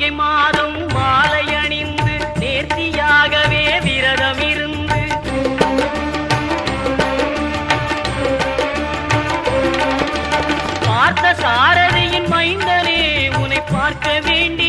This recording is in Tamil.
கார்த்திகை மாதம் மாலை அணிந்து நேர்த்தியாகவே விரதம் இருந்து பார்த்த சாரதியின் மைந்தனே உன்னை பார்க்க வேண்டி